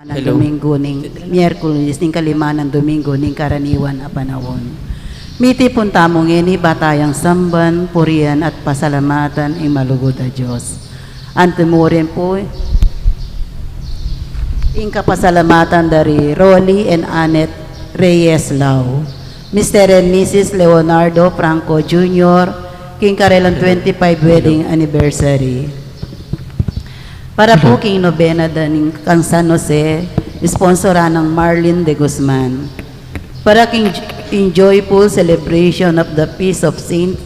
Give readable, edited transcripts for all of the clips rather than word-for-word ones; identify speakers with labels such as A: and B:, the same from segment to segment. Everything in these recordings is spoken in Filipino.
A: ng Domingo ning Miyerkules ning kalima ng Domingo ning karaniwan a panahon. Miti punta mo ngini batayang samban, purian at pasalamatan ing malugod a Diyos. Antemurin po ing kapasalamatan dari Rolly and Annette Reyes Lau, Mr. and Mrs. Leonardo Franco Jr., king karelang 25 wedding anniversary. Para po king nobena daning kang San Jose, sponsoran ng Marlene de Guzman. Para king joyful celebration of the Feast of Saint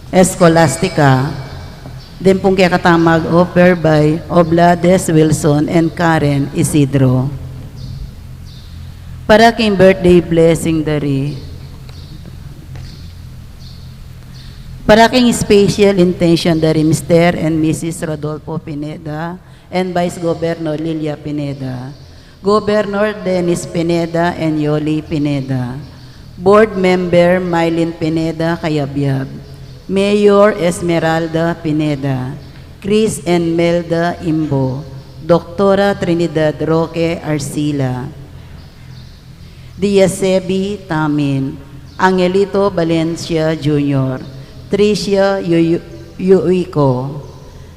A: Scholastica, din pong kaya katamag offer by Oblades Wilson and Karen Isidro. Para king birthday blessing dari. Para king special intention dari Mr. and Mrs. Rodolfo Pineda and Vice Governor Lilia Pineda, Governor Dennis Pineda and Yoli Pineda, Board Member Mylene Pineda Kayabyab, Mayor Esmeralda Pineda, Chris and Melda Imbo, Doktora Trinidad Roque Arcila, Diasebi Tamin, Angelito Valencia Jr., Tricia Yuico,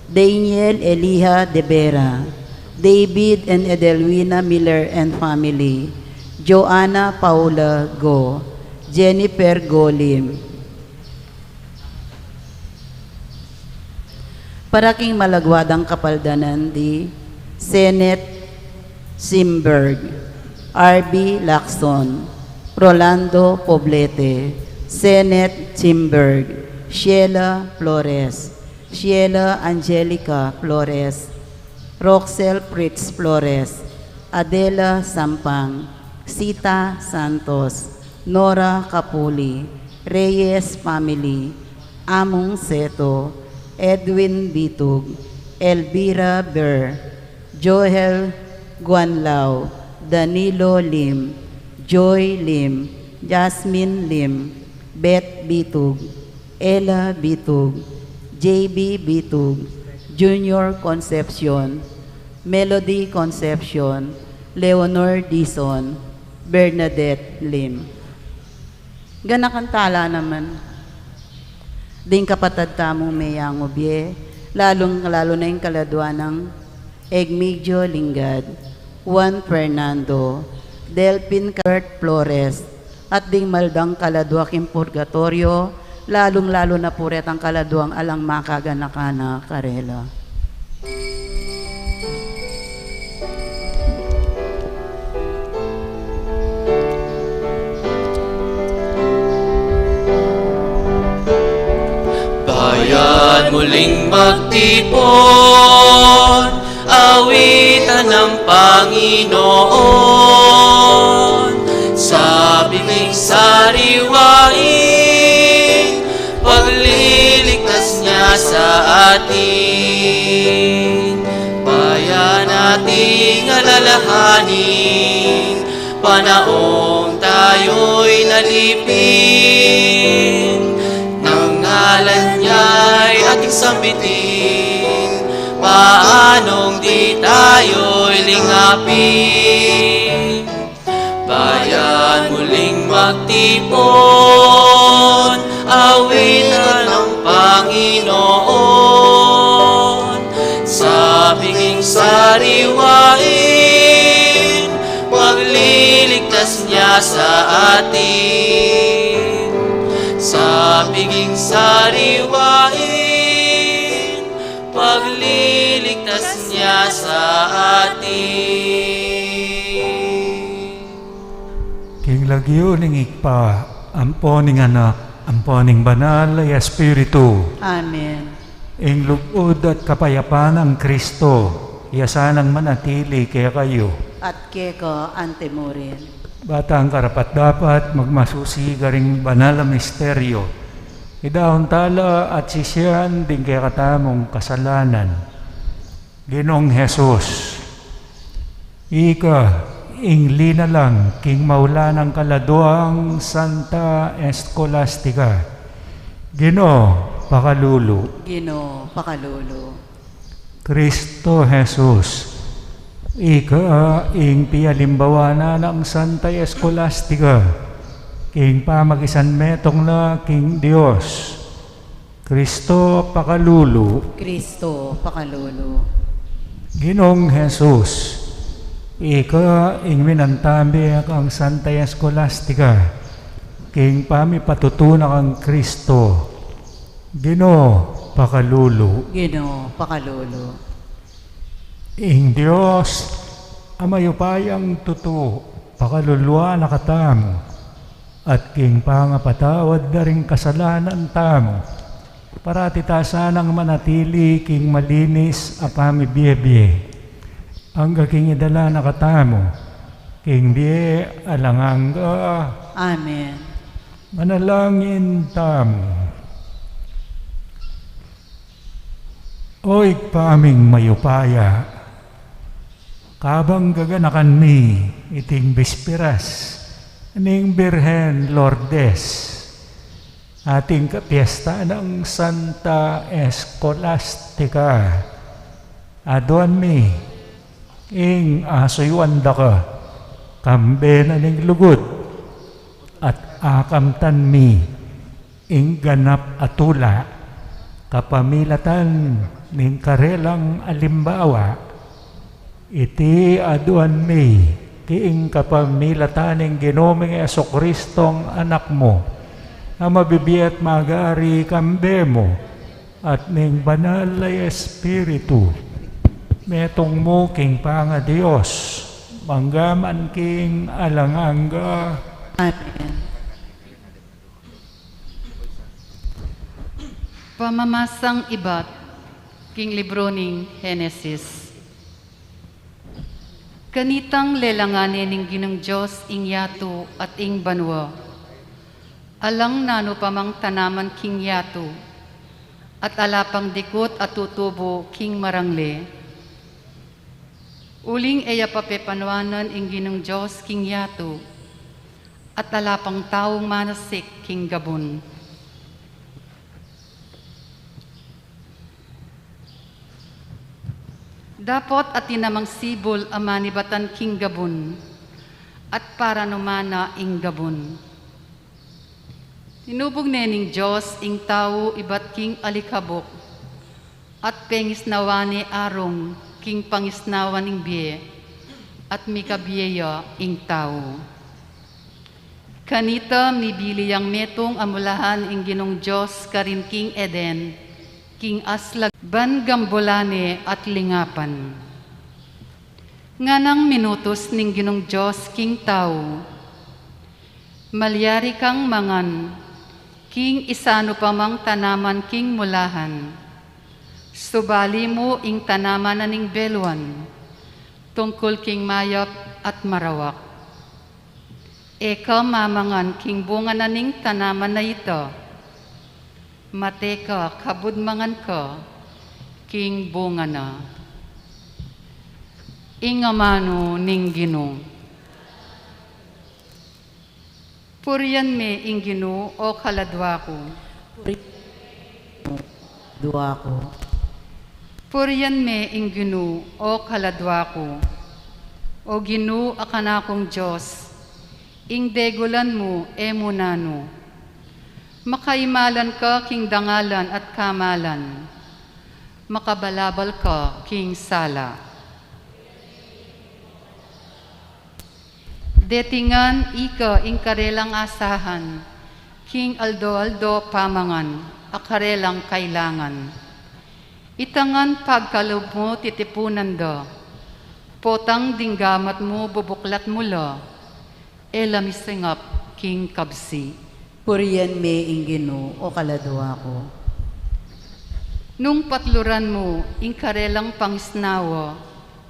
A: Daniel Eliha De Vera, David and Edelwina Miller and family, Joanna Paula Go, Jennifer Golim. Para king malagwadang kapaldanan di Senate Simberg, R.B. Lacson, Rolando Poblete, Senate Simberg, Sheila Flores, Sheila Angelica Flores, Roxel Fritz Flores, Adela Sampang, Sita Santos, Nora Capuli, Reyes Family, Among Seto, Edwin Bitug, Elvira Ber, Joel Guanlao, Danilo Lim, Joy Lim, Jasmine Lim, Beth Bitug, Ella Bitug, JB Bitug, Junior Concepcion, Melody Concepcion, Leonor Dison, Bernadette Lim. Ganakantala naman. Ding kapatad tamong mayang obye, lalo na yung kaladwa ng Egmigio Lingad, Juan Fernando, Delphin Kurt Flores, at ding maldang kaladwa king purgatorio, lalong-lalo na puret ang kaladwang alang makaganakana karela.
B: Bayan muling magtipon, awitan ng Panginoon, sa bibig sariwain, pagliligtas niya sa atin. Bayan nating alalahanin, panaong tayo'y nalipin, nang ngalan niya'y ating sambitin, paanong di tayo'y lingapin. Bayan muling magtipon, awitan ng Panginoon, sa biging sariwain, pagliligtas niya sa atin. Sa biging sariwain, pagliligtas niya sa atin.
C: King lagyo ning ikpa, amponing anak, amponing banal ay Espiritu.
A: Amen.
C: Ing lugod at kapayapaan ng Kristo, iasanang manatili kaya kayo.
A: At keko antemurin.
C: Batang karapat dapat magmasusi garing banal na misteryo. Idahon tala at sisiyan din kaya katamong kasalanan. Ginong Jesus, ika, ingli na lang, king maula ng kaladwang Santa Scholastica. Ginoo, pakalulu.
A: Ginoo, pakalulu.
C: Kristo Jesus, Ika ing pialimbawana ng Santa Escolastica, king pamagisan metong na king Dios, Kristo pakalulu,
A: Kristo pakalulu.
C: Ginong Jesus, ika ing minantambi ang Santa Escolastica, king pamipatutunan ang Kristo, Ginoo pakalulu.
A: Ginoo pakalulu.
C: Ing Dios, amayupayang tuto, pakaluluwa na katamo, at king pangapatawad na rin kasalanan tamo, para titasanang manatili king malinis apami biye-biye. Ang king idala na katamo, king biye alanganga.
A: Amen.
C: Manalangin tamo. Oy paming mayupaya, kabang gaganakan mi iting bisperas, ning Birhen Lourdes, ating kapiesta ng Santa Escolastica. Aduan mi, ing asuyuanda ka, kambe na ning lugod, at akamtan mi, ing ganap atula, kapamilatan ning karelang alimbawa, iti aduan mi, kiing kapamilatan ning Ginoming Jesucristong anak mo, na mabibiyat magari kambe mo, at ning banal na Espiritu, metong mo king panga Dios, manggaman king alanganga.
A: Amen.
D: Pamamasang ibat, king libro ning Henesis. Kanitang lelanganin ning Ginong Diyos ing yato at ing banwa. Alang nano pamang tanaman king yato, at alapang dikot at tutubo king marangle. Uling eya papepanwanan ing Ginong Diyos king yato, at alapang taong manasik king gabon. Dapot at tinamang sibol amanibatan king gabon, at para numana ing gabon. Tinubog nening Diyos ing tao ibat king alikabok, at pengisnawani arong king pangisnawan ing biye, at mikabiyeya ing tao. Kanita mibiliyang metong amulahan ing Ginong Diyos karin king Eden, king aslag ban gambolane at lingapan. Nganang minutos ning Ginong Diyos king tao, malyari kang mangan, king isano pamang tanaman king mulahan, subali mo ing tanaman na ning belwan, tungkol king mayap at marawak. Eka mamangan king bunga na ning tanaman na ito, mateka kabudmangan ka, king bunga na. Ingamano ning Ginoo. Puriyan me ing Ginoo o kaladwa ko.
A: Dua ko.
D: Puriyan me ing Ginoo o kaladwa ko. O Ginoo akanakong Diyos, ing degulan mo emunano. Makaimalan ka king dangalan at kamalan, makabalabal ka king sala. Detingan ika ing karelang asahan, king aldo-aldo pamangan, akarelang kailangan. Itangan pagkalob mo titipunan do, potang dinggamat mo bubuklat mula, elamisingap king kabsi.
A: Puriyan me ing Ginoo o kaladwa ko.
D: Nung patluran mo, ing karelang pangisnawa,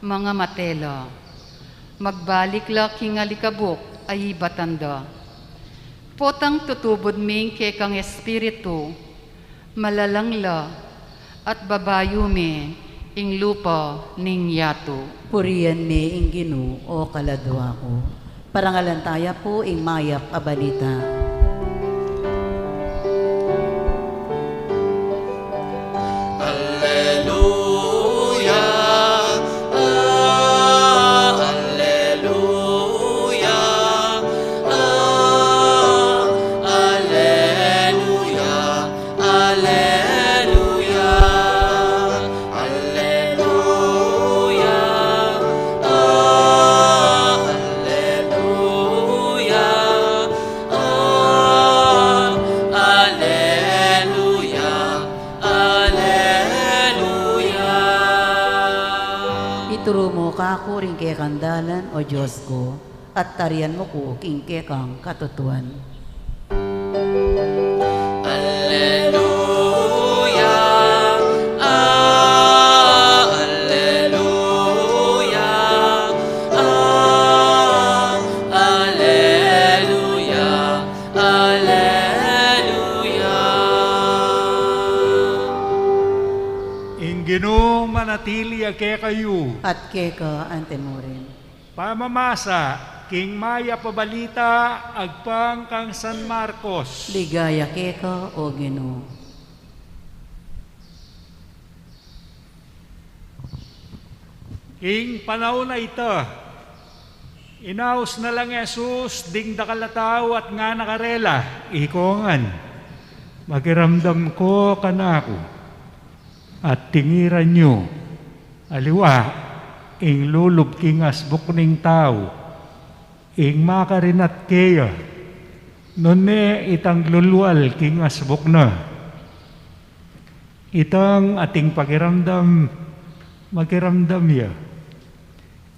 D: mga matela, magbalik la king alikabok ay batanda. Potang tutubod ming kekang espiritu, malalangla at babayo me, ing lupa ning yato.
A: Puriyan me ing Ginoo o kaladwa ko. Parangalantaya po ing mayap a balita.
B: Alleluia,
A: man, O Diyos ko, at tarian mo ko king kekang katutuan.
B: Alleluia, alleluia, alleluia, alleluia.
C: Ingino manatili ake kayo.
A: At keka antemorin.
C: Pamamasa, King Maya pabalita, agpang kang San Marcos.
A: Ligaya keka o Ginoo.
C: King panahon na ito, inaus na lang Jesus, ding dakalataw at nga nakarela, ikongan. Magiramdam ko kanako, at tingiran nyo, aliwa, ing lulub king asbuk ning tao, ing makarinat kaya, nune itang lulwal king asbuk na. Itang ating pakiramdam, magiramdam ya.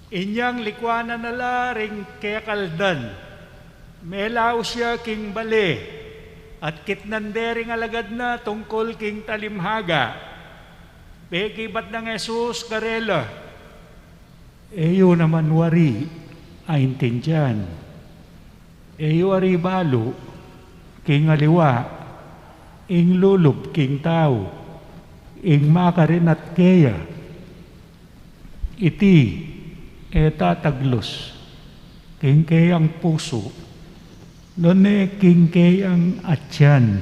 C: Inyang likwanan nala ring kekaldan, melaw siya king bale, at kitnandering alagad na tungkol king talimhaga. Peki ba't ng Jesus karela? Eyo naman wari, aintindyan. Eyo ari balo, king aliwa, ing lulub king tao, ing makarinat kaya. Iti, eta taglos, king kayang puso, none king kayang atyan,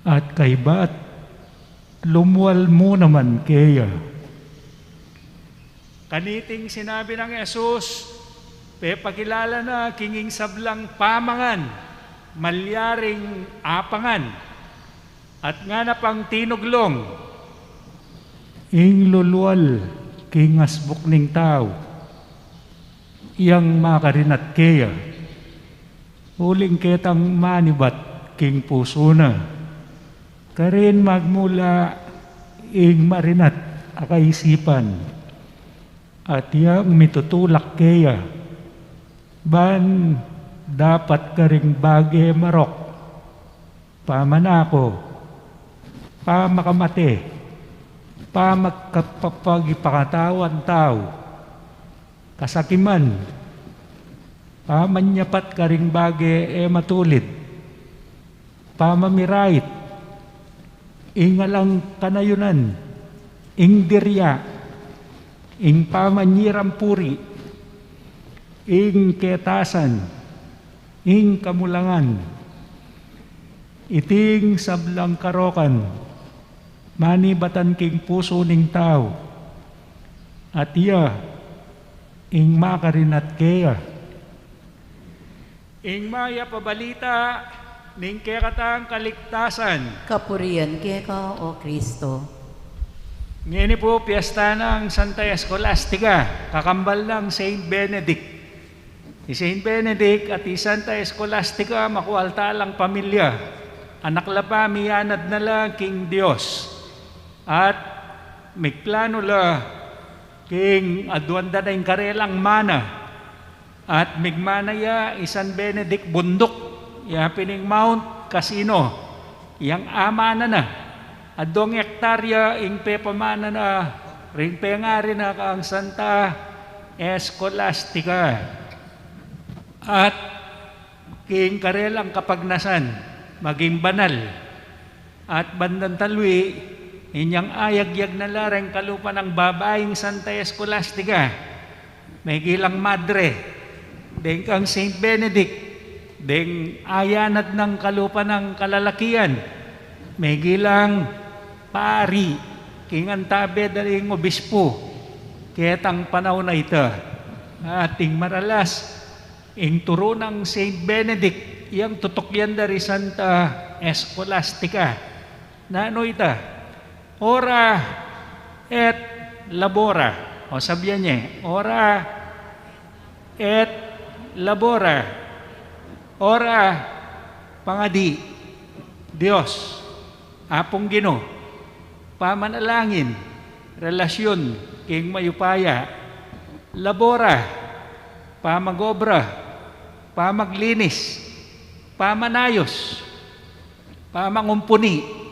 C: at kaybat, lumwal mo naman kaya. Kaniting sinabi ng Jesus, pepakilala na kinging sablang pamangan, malyaring apangan, at nga na pang tinuglong, ing lulwal, king asbuk ning tao, iyang makarinat kaya, huling ketang manibat, king puso na, karin magmula, ing marinat, akaisipan, at iyang mitutulak kaya, ban dapat karing bage marok, pamanako, pamakamate, pamagkapapagipakatawan tao, kasakiman, pamanyapat karing bage matulid, pamamirait, ingalang kanayunan, ing dirya, ing pamanyiram puri, ing ketasan, ing kamulangan, iting sablang karokan, manibatan king puso ning tao, at iya, ing makarinat kaya. Ing maya pabalita, ning kekatang kaligtasan.
A: Kapurian keka o Kristo.
C: Ngayon po, piyesta ng Santa Escolastica, kakambal ng Saint Benedict. Si Saint Benedict at si Santa Escolastica, makualtalang pamilya. Anak laba, miyanad na lang king Diyos. At mikplano la king adwanda na yung karelang mana. At migmanaya isan Benedict bundok, yapining Mount Casino, yang amana na. Adong hektarya ing pepamana na, ring pengari na ang Santa Escolastica. At king karelang kapagnasan, maging banal. At bandang talwi, inyang ayagyag na lareng kalupa ng babaeng Santa Escolastica. May gilang madre, deng kang Saint Benedict, deng ayanat ng kalupa ng kalalakian. May gilang pari, kingan tabe daling obispo, ketang panahon na ito. Ating maralas, ing turo ng Saint Benedict, iyang tutok yan dari Santa Escolastica. Na ano ita? Ora et labora. O sabihan niya, ora et labora. Ora pangadi, Diyos, apong Ginoo, pamanalangin, relasyon, king mayupaya, labora, pamagobra, pamaglinis, pamanayos, pamangumpuni.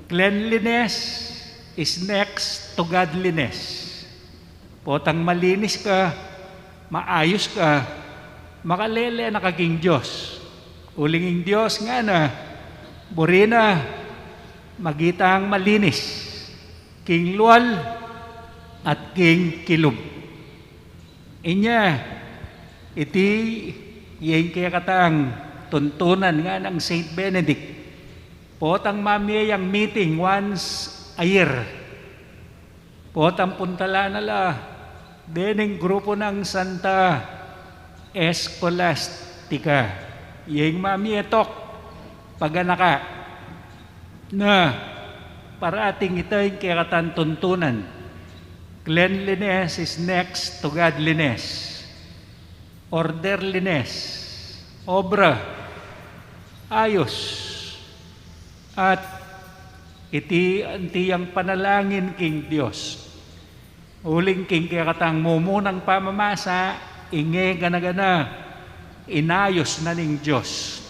C: Cleanliness is next to godliness. Potang malinis ka, maayos ka, makalele na kaging Diyos. Ulinging Diyos nga na, burina, magitang malinis, king luwal at king kilub. Inya, iti yung kaya katang tuntunan nga ng Saint Benedict. Potang mamiyayang meeting once a year. Potang puntala nala, dening grupo ng Santa Escolastica. Yung mamiyetok, paganaka, na parating ito yung kaya katang tuntunan. Cleanliness is next to godliness. Orderliness, obra, ayos, at iti antiyang panalangin king Diyos. Uling king kaya katang mumunang pamamasa, inge gana-gana, inayos na ning Diyos.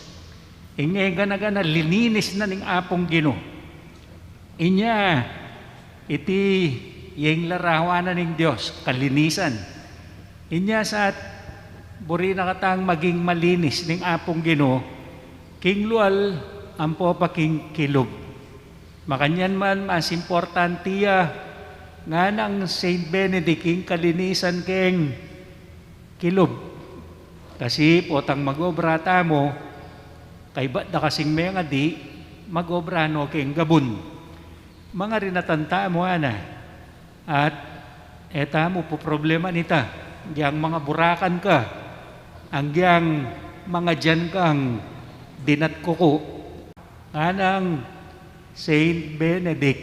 C: Inge gana-gana, lininis na ning apong Ginoo. Inya, iti yung larawan na ning Diyos, kalinisan. Inya sa buri na katang maging malinis ning apong Ginoo, king luwal, ampo pa king kilub. Makanyan man, mas importantiya nga ng Saint Benedict, king kalinisan king kilub. Kasi potang magobra mo, kay ba't na kasing may nga di, magobra no king gabun. Mga rinatanta mo ana. At eta mo po problema nita, diyang mga burakan ka, ang diyang mga dyan kang dinatkuko. Anang Saint Benedict,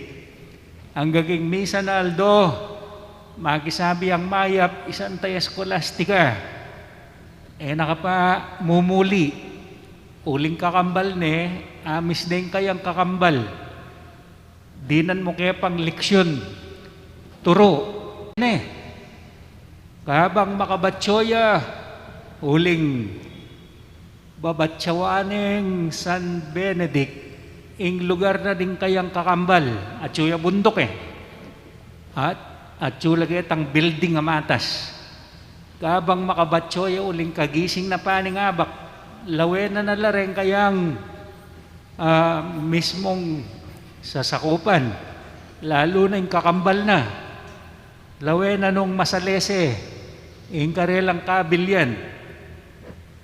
C: ang gaging misa na aldo, magisabi ang mayap, Santa Escolastica, nakapa mumuli, uling kakambal ne, amis din kayang kakambal, dinan mo kaya pang leksyon, turo, kabang makabatsoya, uling babatsawaning San Benedict, ing lugar na din kayang kakambal, at suya bundok at suya tang building nga matas. Kabang makabatsoya uling kagising na paning abak, lawe na nalareng kayang mismong sasakupan, lalo na yung kakambal na, lawe na nung masalese, ing karelang kabilyan,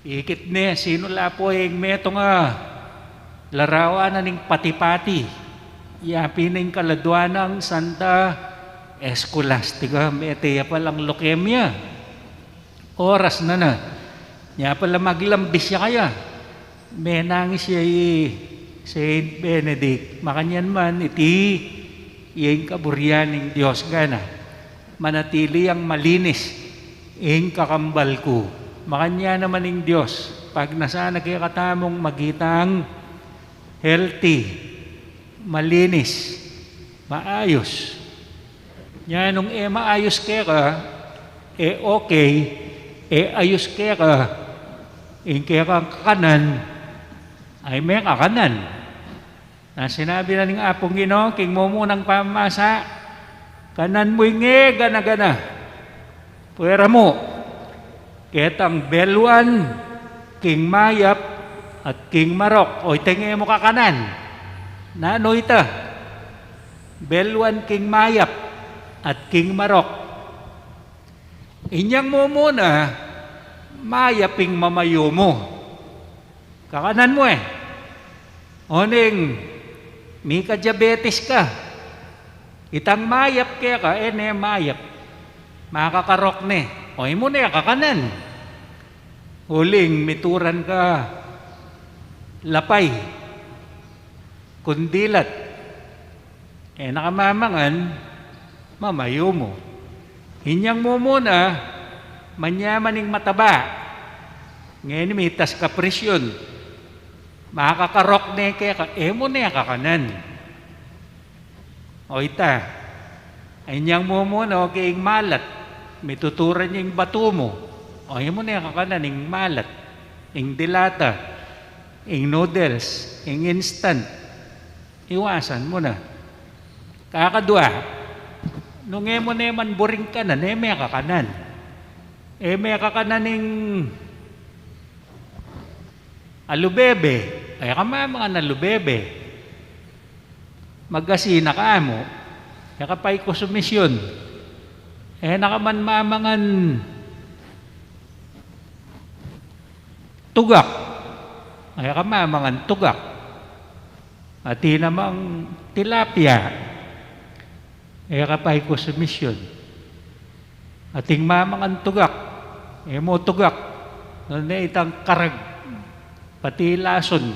C: ikit ne, sino lapo yung meto nga, larawan na ning pati-pati, yapi na yung kaladwanang Santa Escolastica, meteya palang leukemia, oras na na, niya pala maglambis siya kaya, may nangis siya Saint Benedict, makanyan man, iti, yung kaburyan ng Diyos gana, manatili ang malinis, ing kakambal ko, makanya naman ng Diyos, pag nasana kaya katamong magitang healthy, malinis, maayos. Yan, nung maayos kaya ka, okay, ayos kaya ka, kaya kang kakanan, ay may kakanan. Na sinabi na ng apong Ginoo, king mo munang pamasa, kanan mo gana-gana, puwera mo, ketang Belwan, king Mayap, at king Marok, o itingi mo kakanan, nano ita, Belwan, king Mayap, at king Marok. Inyang mo muna, Mayaping mamayo mo, kakanan mo oning, may ka-diabetes ka, itang Mayap kaya ka, Mayap, makakarok o mo na kakanan. Huling, mituran ka, lapay, kundilat, nakamamangan, mamayo mo. Hinyang mo muna, manyamaning mataba, ngayon may tas ka presyon, makakarok kaya ka, mo na kakanan. O hinyang mo muna, okay malat, may tuturan yung bato mo, O mo na kakanan ing malat, ing dilata, ing noodles, ing instant. Iwasan mo na. Kakadua, nung mo na man boring ka na, may kakanan. May kakanan ing alubebe, ay kama mga nalubebe. Magasina ka mo, yakapay ko sumisyon. Nakaman mamangan tugak, ay kama mamangan tugak. At namang tilapia, yakapay ko sumisyon. Ating mamangan tugak, mo tugak, noon itang karag, pati lason,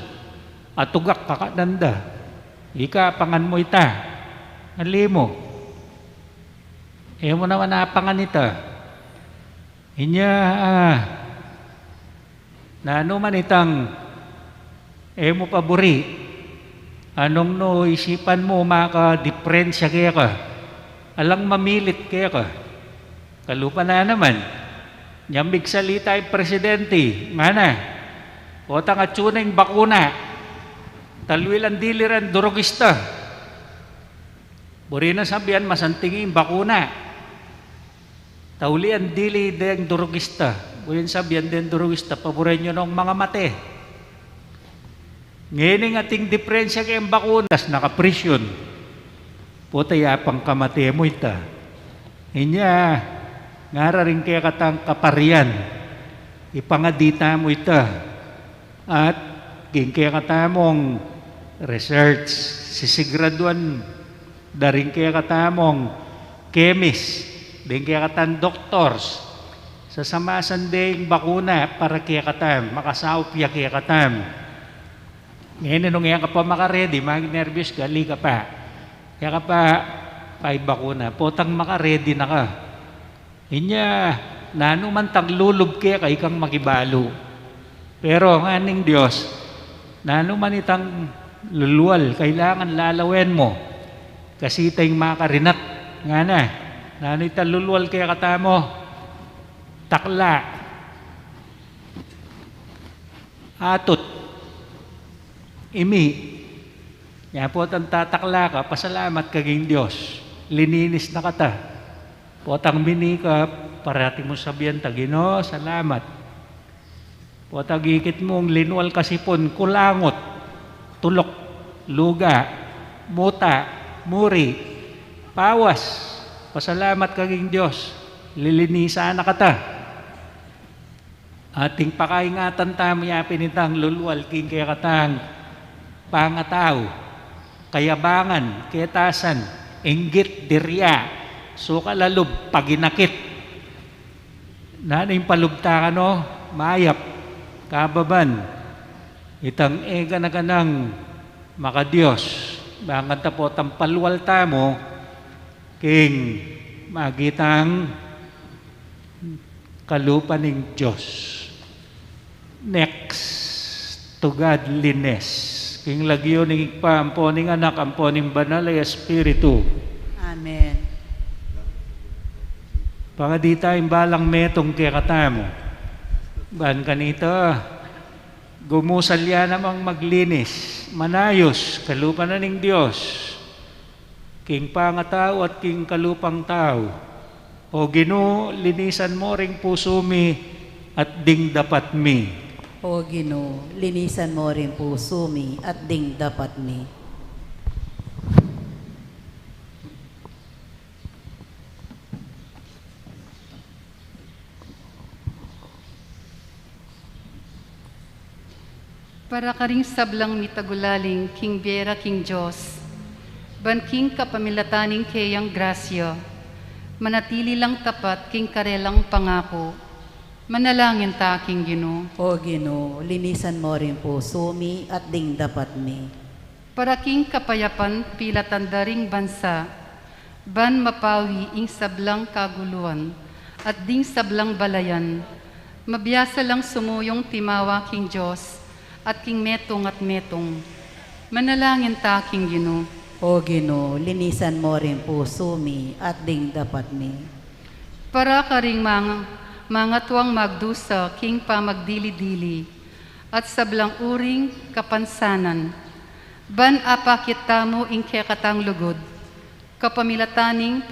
C: at tugak kakananda. Ika, pangan mo ita. Alimo. Mo naman napangan ita. Inya, na ano man itang, mo paburi. Anong no, isipan mo, maka-diferensya kaya ka. Alang mamilit kaya ka. Kalupa na naman. Nyambig salita yung presidente. Mana? Otang at yung bakuna. Talwilan diliran durugista. Buri na sabihan masantingi yung bakuna. Taulian dili den durugista. Buri na sabihan den durugista. Paborin nyo ng mga mate. Ngayon ating diferensya kayong bakuna. Tas nakapresyon. Putayapang kamate mo ita. Inya, ngara rin kaya katang kaparian. Ipangadita mo ita. At kaya katamong research, sisigraduan, daring kaya katamong chemist, din kaya katang doctors, sa samasan ding bakuna para kaya katam, makasaupya kaya katam. Ngayon, nung yan ka pa makaredy, mag-nervous, gali ka pa. Kaya ka pa, bakuna, potang makaredy na ka. Inya, nanuman taglulub kaya ikang makibalo. Pero ang aning Diyos, nanuman itang luluwal, kailangan lalawen mo. Kasi itang makarinat. Nga na, nano itang luluwal kaya katamo, takla, atot, imi. Nga po ang tatakla ka, pasalamat kaging Diyos. Lininis na kata. Potang bini ka, parati mo sabihan, Tagino, salamat. O tagikit mong linwal kasipon, kulangot, tulok, luga, muta, muri, pawas. Pasalamat kaging Diyos. Lilinisa na kata. Ating pakaingatan tamo yapin itang lulwal king kaya katang pangataw, kayabangan, ketasan, inggit, dirya, sukalalub, paginakit. Naning palubta ka no, mayap. Kababan, itang ega na kanang makadiyos, bangan tapot ang palwalta mo, king magitang kalupaning Diyos. Next, to godliness. King lagyo ning pa, amponing anak, amponing banal ay Espiritu.
A: Amen.
C: Pangadita imbalang metong kaya katamo. Ban kanita, gumusal yan namang maglinis, manayos, kalupa na ning Diyos, king pangatao at king kalupang tao. O Ginoo, linisan mo ring puso mi at ding dapat mi.
A: O Ginoo, linisan mo rin puso mi at ding dapat mi.
D: Para karing sablang mitagulaling, King Biera, King Diyos, ban King kapamilataning kayang grasya, manatili lang tapat, King karelang pangako, manalangin ta, King Ginoo.
A: O Ginoo, linisan mo rin puso mi at ding dapat mi.
D: Para King kapayapan, pilatandaring bansa, ban mapawi ing sablang kaguluan, at ding sablang balayan, mabiyasa lang sumuyong timawa, King Diyos, at King metong at metong. Manalangin ta, King Ginoo.
A: O Ginoo, linisan mo rin puso mi at ding dapat mi.
D: Para karing mga mga tuwang magdusa, king pamagdili-dili, at sablang uring kapansanan. Ban apa kita mo ingke katang lugod, kapamilataning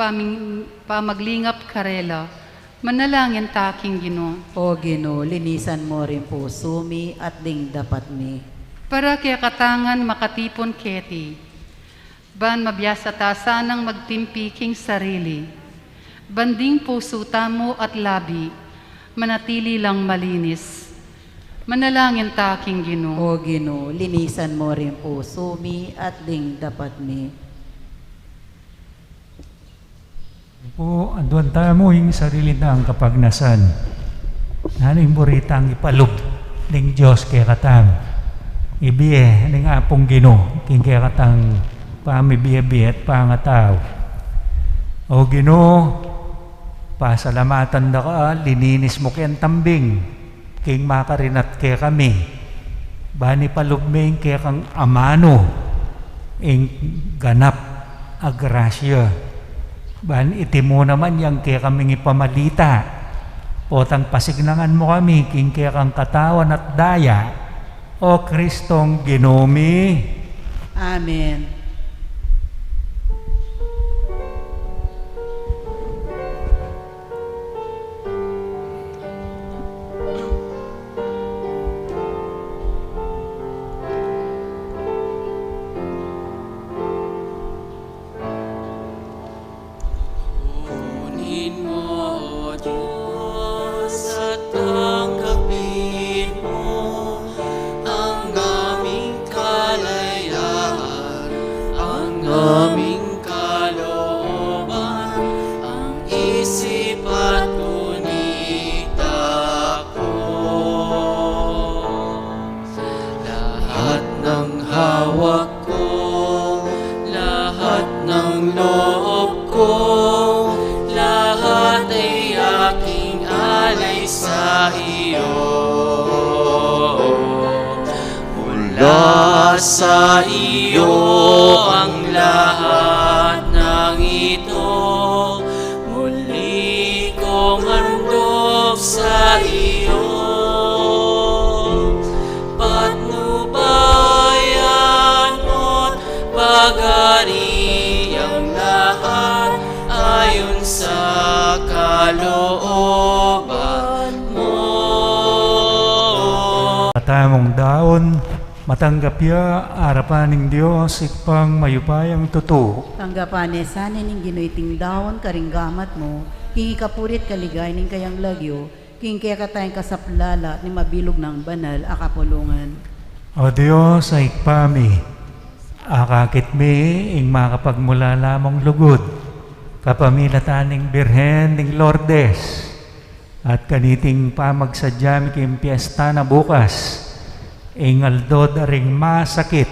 D: pamaglingap karela, manalangin taking Ginoo.
A: O Ginoo, linisan mo rin puso mi at ding dapat mi.
D: Para kaya katangan makatipon keti, ban mabiyasa ta sanang magtimpi king sarili, banding puso tamo at labi, manatili lang malinis. Manalangin taking Ginoo.
A: O Ginoo, linisan mo rin puso mi at ding dapat mi.
C: Po, anduan tamo yung sarili na ang kapagnasan. Naning buritang ipalub ng Diyos kaya katang ibiye ng apong Ginoo king kaya katang pamibiye-biye at pangataw. O Ginoo, pasalamatan da ka, lininis mo kayang tambing king makarinat kaya kami. Bani palubming kaya kang amano ing ganap agrasya. Ban iti mo naman yang kaya kaming ipamalita. Potang pasignangan mo kami king kaya kang katawan at daya. O Kristong Ginoo mi.
A: Amen.
B: Kunin mo, O Diyos, at tanggapin mo ang aming kalayaan, ang aming kalooban, ang isip at punita ko. Lahat ng hawak ko, lahat ng loob ko, lahat ay aking alay sa iyo. Mula sa iyo ang lahat ng ito, muli kong handog sa iyo. Patnubayan mo't pag-ari ang lahat ayon sa kalooban mo.
C: Katamong daon, matanggap ya arapan ng Diyos ikpang mayupayang tuto.
A: Tanggapan ni sanin ning ginuiting daon karinggamat mo, king ikapurit kaligay ning kayang lagyo, king kaya katayang kasaplala ni mabilog ng banal akapulungan.
C: O Diyos ay ikpami, akakit mi ing makapagmula lamang lugod, kapamilataning Birhen ning Lourdes, at kaniting pamagsadyami king piyesta na bukas, ing aldod aring masakit,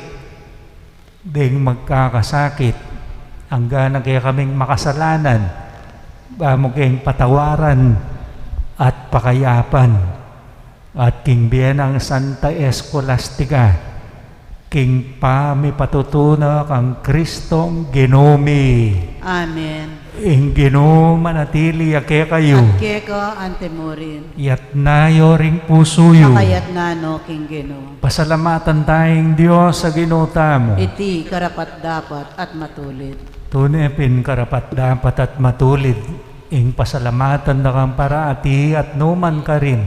C: ding magkakasakit, hanggang kaya kaming makasalanan, bamo kayong patawaran at pakayapan, at king biyenang Santa Escolastica, king pami patutuna kang Kristong Ginoo mi.
A: Amen.
C: Ing Ginoo manatili ake kayo,
A: At keka antemorin,
C: yat nayo ring pusuyo.
A: sakayat nano king Ginoo.
C: Pasalamatan tayong Diyos sa ginuta mo.
A: Iti karapat dapat at matulid.
C: Tunepin karapat dapat at matulid. Ing pasalamatan na kang paraati at numan ka rin.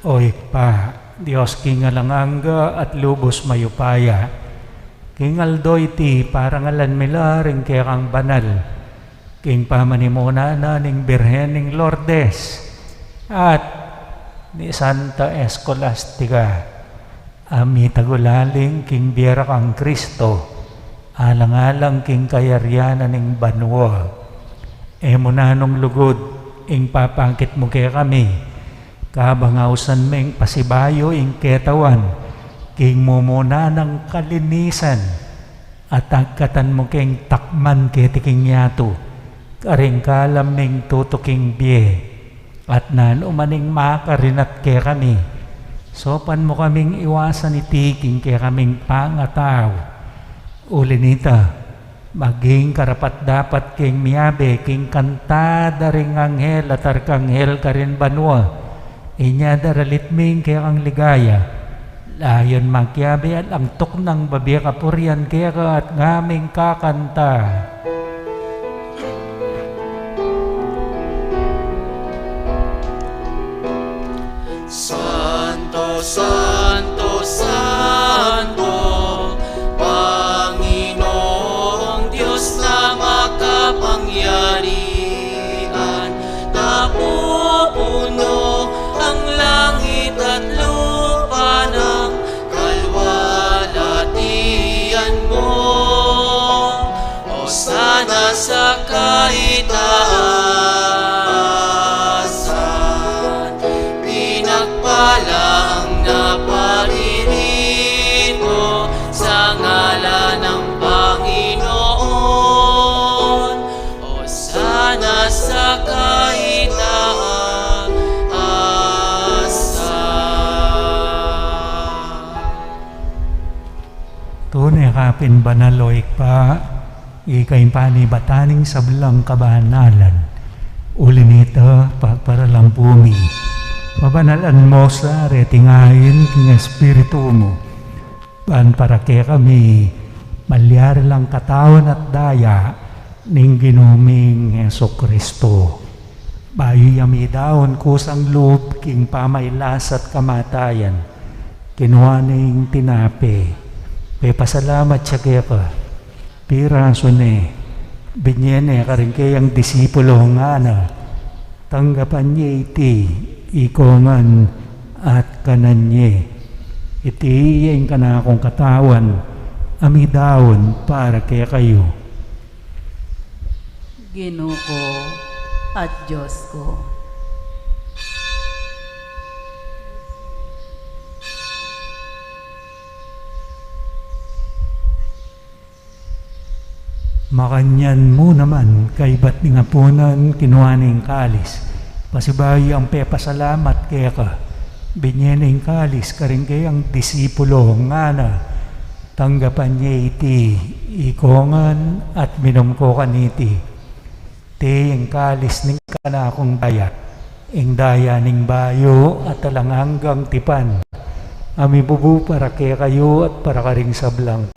C: Oy pa, Diyos kingalanganga at lubos mayupaya. Kingaldo iti parangalan mila rin kaya kang banal. King pamanimuna na ning Birhen ning Lourdes at ni Santa Escolastica. Ami tagulaling king biera kang Kristo, alang-alang king kayaryanan ning banwa. Emo nanong lugod, ing papangkit mo kaya kami, kabangausan meng pasibayo ing ketawan, king mumuna ng kalinisan, at agkatan mo king takman ketiking yato, karing kalam ning tutuking biye, at nan umaning makarinat kaya kami, sopan mo kaming iwasan itiking kaya kaming pangataw. Ulinita, maging karapat dapat king miyabe, king kanta daring anghel at arkanghel karin banwa, inya daralit ming kaya ang ligaya, layon magyabe at ang tok ng babi kapurian kaya ka at ngaming kakanta.
B: Santo, Santo, Santo, Panginoong Diyos na makapangyarihan, napupuno ang langit at lupa ng kalwalhatian mo. Hosana sa kaitaasan, pinagpala ang naparirito sa ngalan ng Panginoon. Hosana sa kaitaasan.
C: Tunay kapin banaloik pa, ikay panibataning sablang kabanalan. Uli nito, pagparalang bumi. Mabanalan mo sa retingayin king espiritu mo. Pan para kaya kami, malyari lang katawan at daya, ning ginuming Heso Kristo. Bayo yami daon kusang loob king pamaylas at kamatayan. Kinuha ning tinape. Pasalamat siya kaya ka. Piraso ne, binyene karing kayang disipulo nga na, tanggapan niya iti, ikongan at kananye. Iti yung kanakong katawan, amidawon para kaya kayo.
A: Ginoo ko at Diyos ko.
C: Makanyan mo naman kay ba't nga punan kinuhaning kalis. Pasibayi ang pepasalamat kaya ka. Binyening kalis karing kayang disipulo nga na. Tanggapan niya iti, ikongan at minom ko kaniti. Ti yung kalis ning kanakong daya. Ing daya ning bayo at talang hanggang tipan. Ami bubu para kaya kayo at para karing sablang.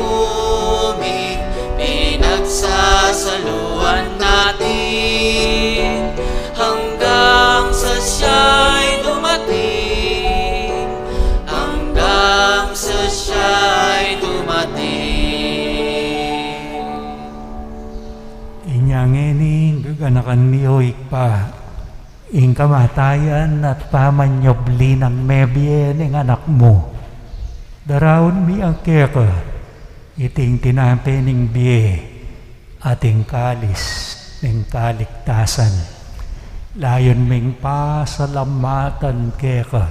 B: Pinagsasaluan natin hanggang sa siya'y dumating, hanggang sa siya'y dumating.
C: Inyangeni gaganakan niyo'y pa, ing kamatayan at pamanyobli ng mebyen ng anak mo. Darawon mi ang keka, iting tinapening biye, ating kalis ng kaligtasan. Layon ming pasalamatan keka,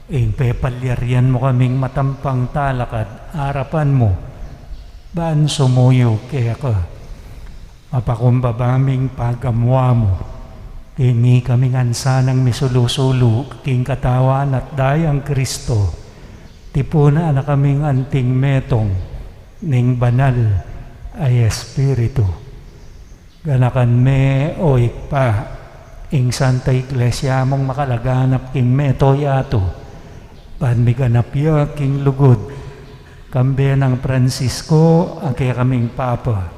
C: ing pepalyarian mo kaming matampang talakad, harapan mo, baan sumuyo keka, mapakumbabaming pagamwa mo, kini kaming ansanang misulusulu, king katawan at dayang Kristo, tipuna na kaming anting metong, ning banal ay Espiritu. Ganakan me o ikpa, ing Santa Iglesia mong makalaganap king meto yato, pan miganap ya king lugod, kambe ng Francisco, ang kaya kaming Papa,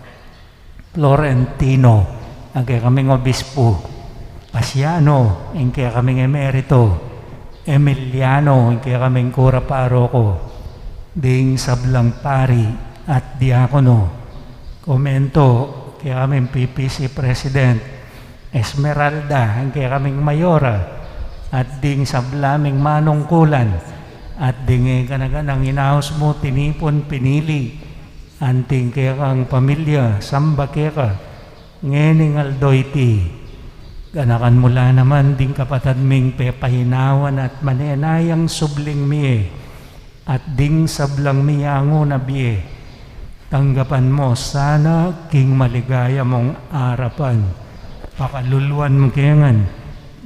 C: Florentino, ang kaya kaming Obispo, Pasiano, ang kaya kaming Emerito, Emiliano, ang kaya kaming Kura Paroko, ding sablang pari at diakono, Komento, kaya kaming PPC President, Esmeralda, ang kaya kaming Mayora, at ding sablaming manungkulan, at ding kanaganang inaos mo, tinipon, pinili, anting kaya kang pamilya, samba kaya ka, ngening aldoyti, ganakan mula naman ding kapatad ming pepahinawan at manenayang subling miye, at ding sablang miyango na biye, tanggapan mo sana king maligaya mong arapan. Pakaluluan mo kayangan,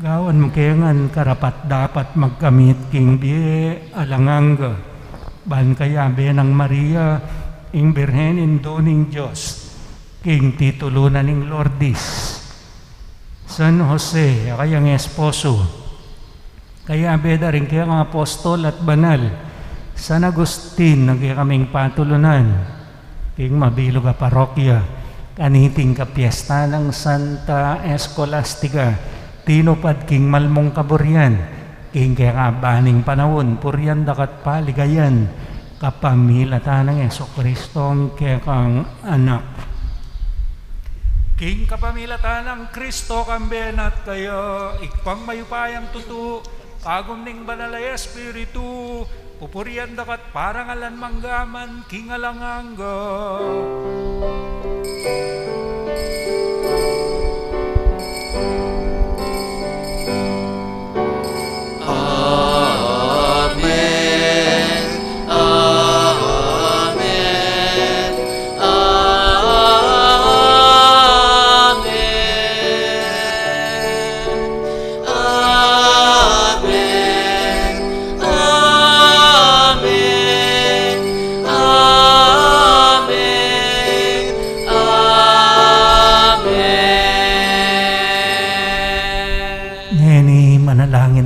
C: gawan mo kayangan karapat dapat magkamit king biye alanganga. Ban kaya be ng Maria, ing Birhen indoning Diyos, king titulunan ning Lourdes, San Jose, kayang esposo, kaya abeda rin kaya mga apostol at banal, San Agustin, kaya kaming patulunan, king mabilog a parokya, kaniting kapiesta ng Santa Escolastica, tinupad king malmong kaburian, king kaya kabaning panahon, puryan dakat paligayan, kapamilatan ng Jesucristong kaya kang anak. King kapamilatan ng Kristo kambenat kayo, ikpang mayupayang tutu, kagum ning banalay Espiritu, pupurian dakat parangalan manggaman, king alangangga.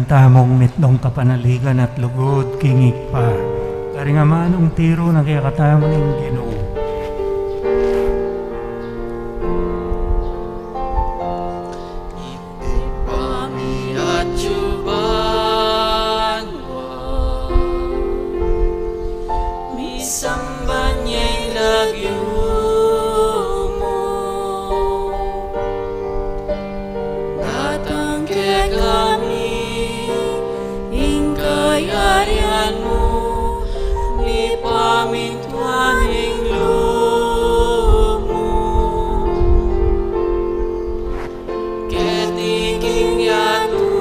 C: Tamong mitnong kapanaligan at lugod kingik pa. Kari nga manong tiro na kaya katamang ng Ginoo.
B: Ipami at yuban mo, misamban niya'y lagyo mo, natangke kami kayarian mo, ni pamintuaning loob mo. Ketiking yatu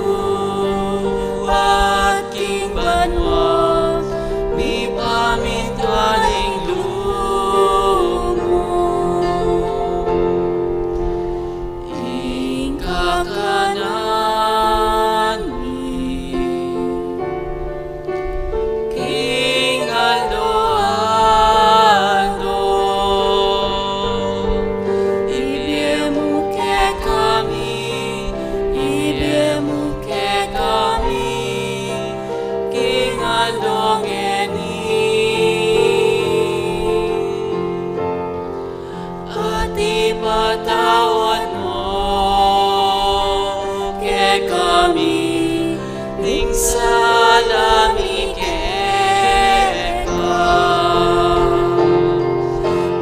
B: at king banwa, ni pamintuaning loob mo. Ing kakanan patawad mo ke kami ning salami ka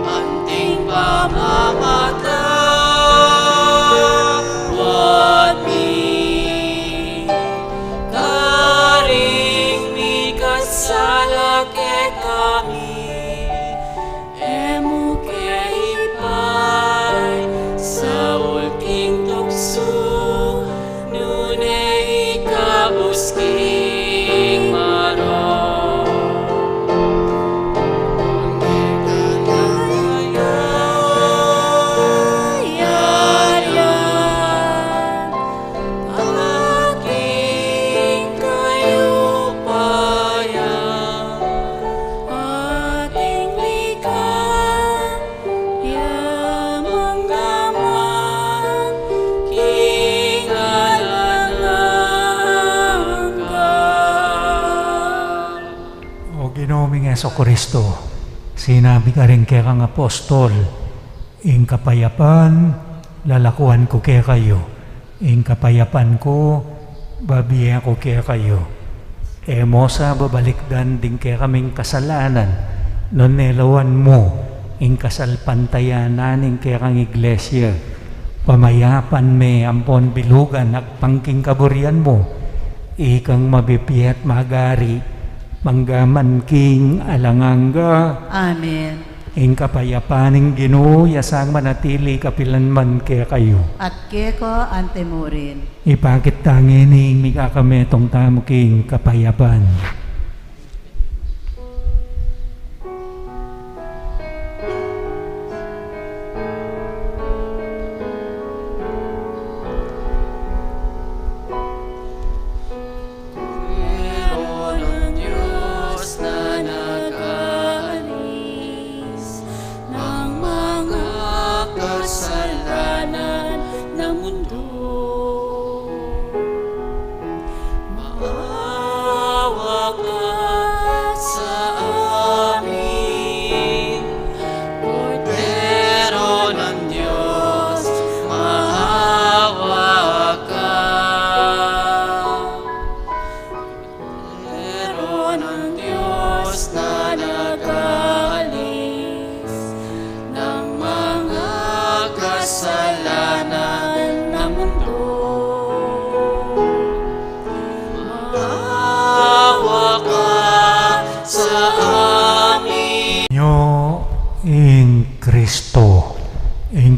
B: anting pamamatawad mi karing mi kasala ke kami emu ke ipay sa ulking tukso nunay ikabusking maro yarian aking kayupayan ating likan manggaman king alanangga.
C: O Ginoong Jesucristo, sinabi ka rin kaya kang apostol, ing kapayapan, lalakuan ko kaya kayo. Ing kapayapan ko, babiya ko kaya kayo. Emo sa babalikdan din kaya kaming kasalanan, non nelawan mo, ing kasalpantayanan, ing kaya kang iglesia. Pamayapan me ampon bilugan at pangking kaburian mo, ikang mabipiyat magari, manggaman king alangangga,
A: Amen.
C: ing kapayapaning Ginoo, yasang manatili kapilanman kaya kayo.
A: At keko antemurin.
C: Ipakit tangin ing mikakametong tamo king kapayapan.
B: Ng mga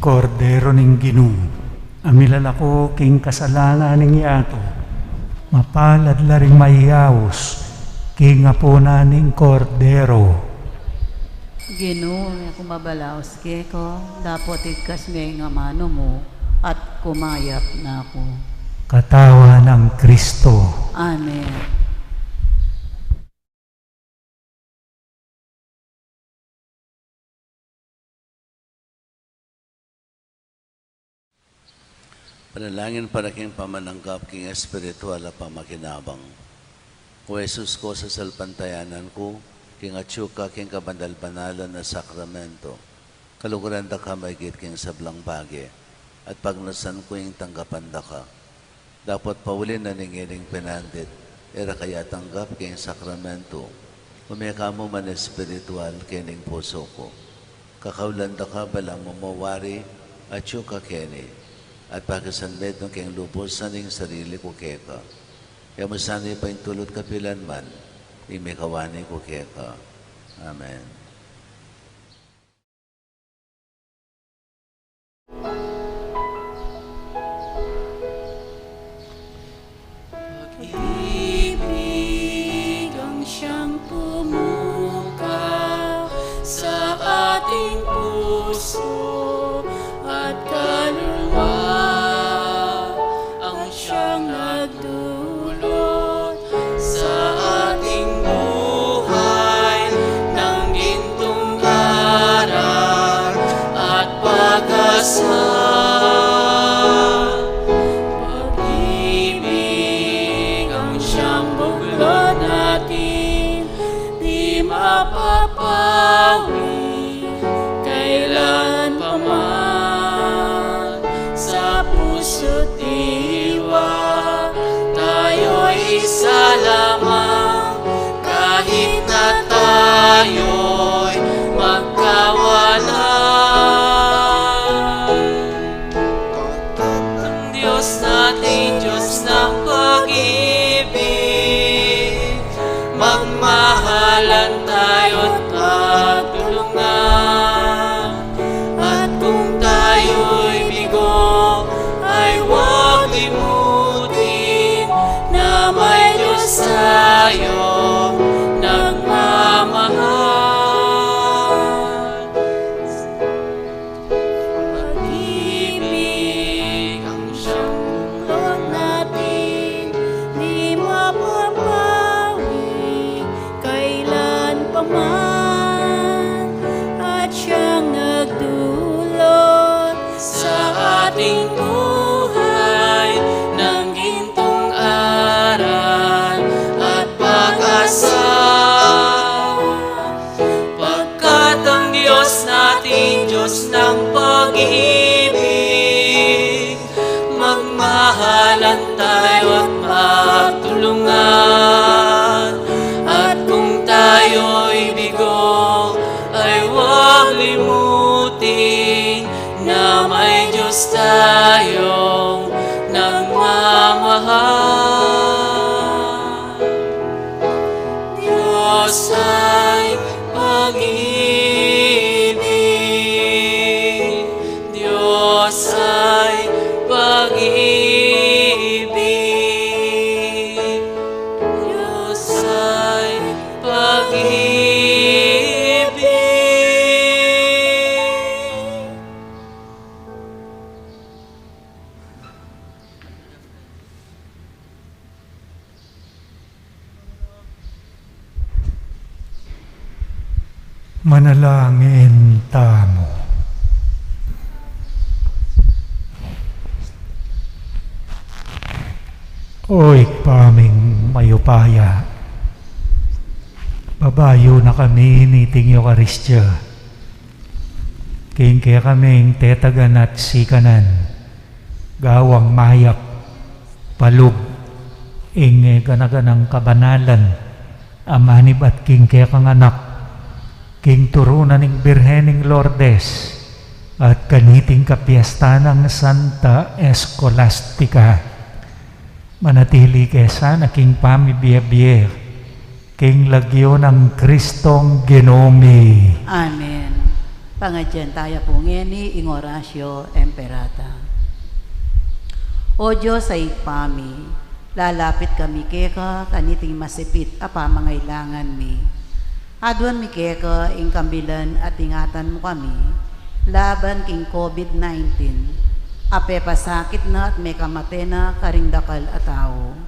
C: kordero ning Ginoo. Amilan ako king kasalanan ning yato. Mapalad la ring maiyawos king apuna ning kordero.
A: Ginoo, kung mabalaos ko, dapat igkas may nga mano mo at kumayap na ako.
C: Katawa ng Kristo.
A: Amen.
E: Panalangin para king pamananggap king espiritual na pamakinabang. O Jesus ko sa salpantayanan ko, king atsyuka king kabandal-banalan na sakramento, kaluguran da ka maigit king sablang bagi, at pagnasan ko yung tanggapan da ka. Dapat paulin na ningiling pinandit, era kaya tanggap king sakramento, umeka mo man espiritual kining puso ko. Kakaulan da ka balang mamawari, atsyuka kini, at pagkasanbed ng keng lubos sa ning sarili ko keka. Kaya masanay pa yung tulot kapilan man, ni may kawani ko keka. Amen.
B: Pag-ibig ang siyang pumukaw sa ating puso at kaluluwa. Siyang nagdulot sa ating buhay ng gintong aral at pag-asa. Pag-ibig ang siyang buklod natin, di mapapawi kailan pa man sa puso't tayo'y isa lamang, kahit na tayo'y magkawalan. Ang Diyos natin, Diyos ng pag-ibig, magmahalan tayo't magtulungan. At kung tayo'y bigo, ay huwag limutin na may Diyos tayo nagmamahal. Pag-ibig ang siyang buklod natin, di mapapawi kailan pa man, at siyang nagdulot sa ating buhay ng gintong aral at pag-asa. Pagkat ang Diyos natin, Diyos ng pag-ibig, magmahalan tayo at magtulungan. At kung tayo'y bigo, ay huwag limutin na may Diyos tayong nagmamahal. Diyos ay pag-ibig, Diyos ay pag-ibig, Diyos ay pag-ibig.
C: Manalangin tamo. Oy, paming mayupaya, babayo na kami ni Ting Eukaristya. King kaya kaming tetagan at sikanan, gawang mayap, palug, ing ganaganang kabanalan, amanib at king kaya kang anak, king turunan ng Birhening Lourdes, at kaniting kapiesta ng Santa Escolastica. Manatili kesa na king pamibiyabiyeh, king lagyo ng Kristong Ginome.
A: Amen. Pangadyan tayo po ngeni ing orasyo emperata. O Diyos ay pami, lalapit kami keka kaniting masipit apa mangailangan mi. Adwan mi keka ing kambilan at ingatan mo kami, laban king COVID-19, ape pasakit na at may kamate na karingdakal at tao.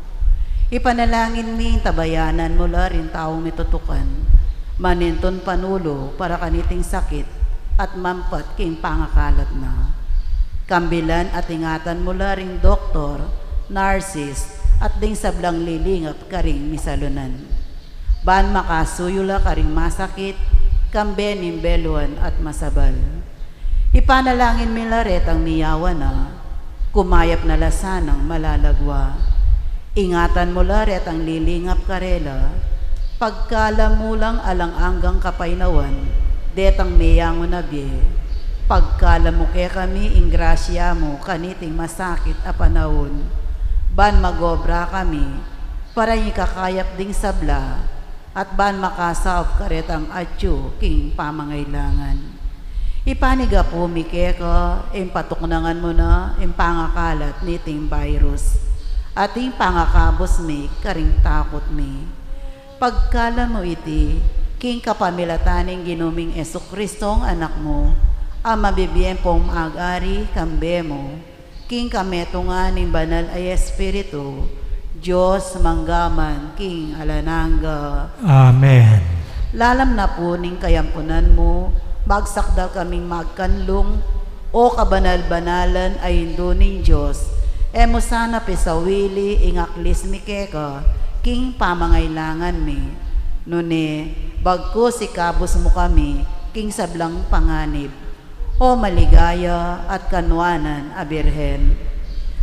A: Ipanalangin mi tabayanan mula rin taong mitutukan, maninton panulo para kaniting sakit at mampat king pangakalat na. Kambilan at ingatan mula ring doktor, nurses, at ding sablang lilingap karing misalunan. Ban makasuyula karing masakit, kambe nimbeluan at masabal. Ipanalangin milaret ang miyawa na, kumayap na lasanang malalagwa. Ingatan mula ret ang lilingap karela, pagkalamulang alang-anggang kapaynawan, detang miyango na biye. Pagkalamuke kami, ingrasya mo, kaniting masakit a panahon. Ban magobra kami, para ikakayap ding sabla, at ban makasaop karetang atyo, king pamangailangan. Ipaniga po, Mikeka, impatuknangan mo na, impangakalat niting virus, at impangakabos mi, karing takot mi. Pagkala mo iti, king kapamilataning ginuming Esukristo ang anak mo, ang mabibiyempong mag-ari kambe mo, king kametungan ng banal ay Espiritu, Diyos manggaman, king alananga.
C: Amen.
A: Lalam na po ning kayampunan mo, magsakdal kaming magkanlong, o kabanal-banalan ay hindo ning Diyos, emo sana pisawili ingaklis mi keka, king pamangailangan mi. Nune, bagko si kabos mo kami, king sablang panganib, o maligaya at kanwanan a Birhen.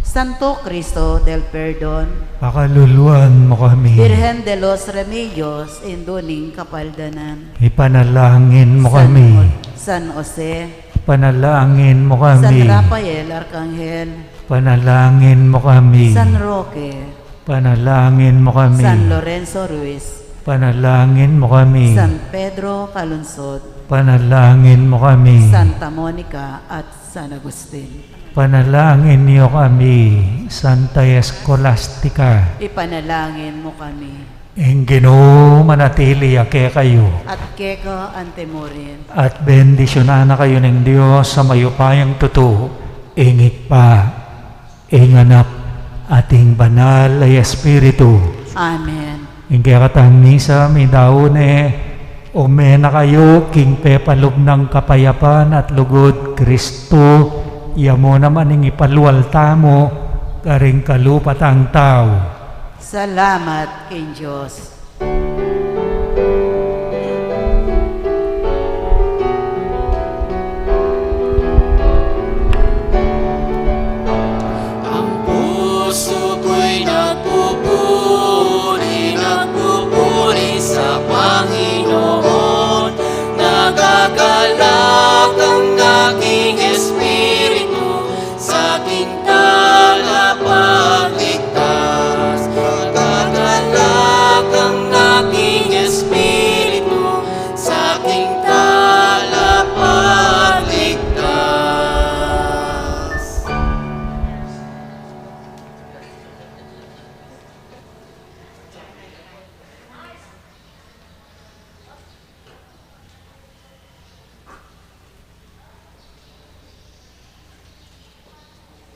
A: Santo Cristo del Perdon,
C: Pakaluluan mo kami.
A: Birhen de los Remedios, induning kapaldanan.
C: Ipanalangin mo kami.
A: San Jose,
C: Panalangin mo
A: San
C: kami.
A: Rafael Arcangel,
C: Panalangin mo kami.
A: San Roque,
C: Panalangin mo kami.
A: San Lorenzo Ruiz,
C: Panalangin mo kami.
A: San Pedro Calunsod,
C: Panalangin mo kami.
A: Santa Monica at San Agustin.
C: Panalangin niyo kami, Santa Escolastica.
A: Ipanalangin mo kami.
C: Ang Ginoo manatili ake kayo.
A: At keka antemorin.
C: At bendisyonan na kayo ng Diyos sa mayupayang tuto, ingit pa, inganap, ating banal ay Espiritu.
A: Amen.
C: Ang katang misa, may daone, umena kayo, king pepalob ng kapayapan at lugod, Kristo, yamo naman ang ipalwalta mo, karing kalupat ang tao.
A: Salamat kay Diyos.